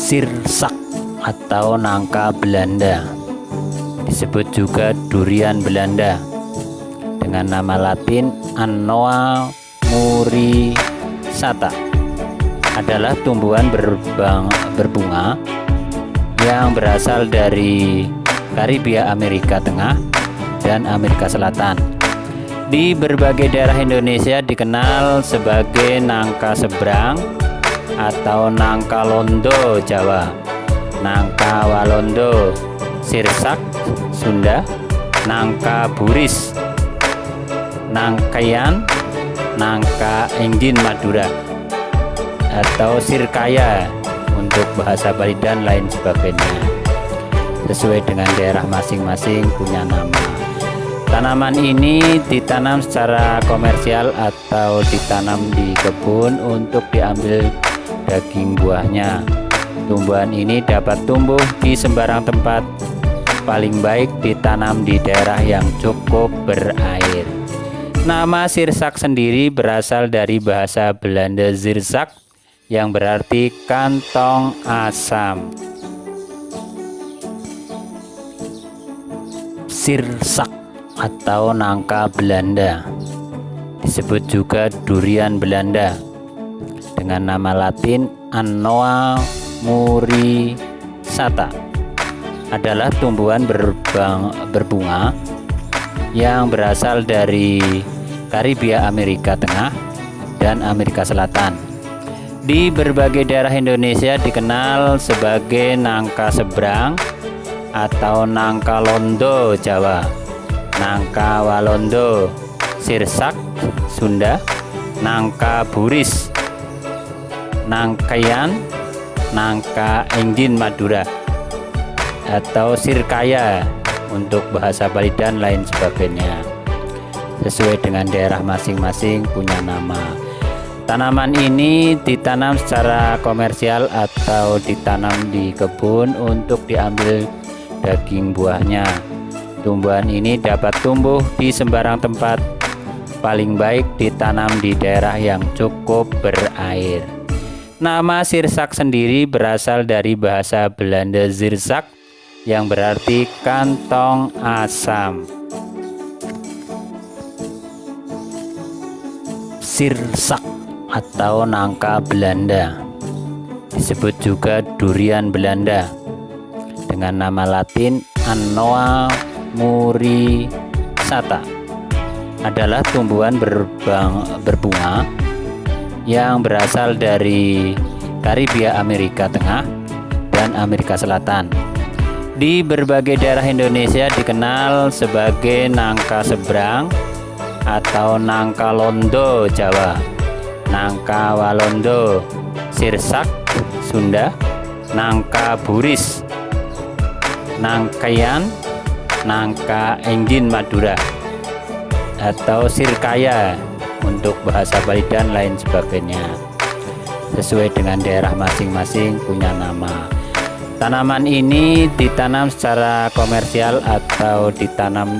Sirsak atau nangka Belanda, disebut juga durian Belanda, dengan nama latin Anoa muricata, adalah tumbuhan berbunga yang berasal dari Karibia, Amerika Tengah, dan Amerika Selatan. Di berbagai daerah Indonesia dikenal sebagai nangka seberang atau nangka londo Jawa, nangka walondo Sirsak Sunda, nangka buris, nangkayan, nangka enggin Madura, atau sirkaya untuk bahasa Bali dan lain sebagainya. Sesuai dengan daerah masing-masing punya nama. Tanaman ini ditanam secara komersial atau ditanam di kebun untuk diambil daging buahnya. Tumbuhan ini dapat tumbuh di sembarang tempat, paling baik ditanam di daerah yang cukup berair. Nama sirsak sendiri berasal dari bahasa Belanda zirzak yang berarti kantong asam. Sirsak atau nangka Belanda, disebut juga durian Belanda, dengan nama latin Anoa muricata, adalah tumbuhan berbunga yang berasal dari Karibia, Amerika Tengah, dan Amerika Selatan. Di berbagai daerah Indonesia dikenal sebagai nangka seberang atau nangka londo Jawa, nangka walondo Sirsak Sunda, nangka buris, nangkayan, nangka enggin Madura, atau sirkaya untuk bahasa Bali dan lain sebagainya. Sesuai dengan daerah masing-masing punya nama. Tanaman ini ditanam secara komersial atau ditanam di kebun untuk diambil daging buahnya. Tumbuhan ini dapat tumbuh di sembarang tempat, paling baik ditanam di daerah yang cukup berair. Nama sirsak sendiri berasal dari bahasa Belanda zirzak yang berarti kantong asam. Sirsak atau nangka Belanda, disebut juga durian Belanda, dengan nama latin Anoa muricata, adalah tumbuhan berbunga yang berasal dari Karibia, Amerika Tengah, dan Amerika Selatan. Di berbagai daerah Indonesia dikenal sebagai nangka seberang atau nangka londo Jawa, nangka walondo Sirsak Sunda, nangka buris, nangkayan, nangka enggin Madura, atau sirkaya untuk bahasa Bali dan lain sebagainya. Sesuai dengan daerah masing-masing punya nama. Tanaman ini ditanam secara komersial atau ditanam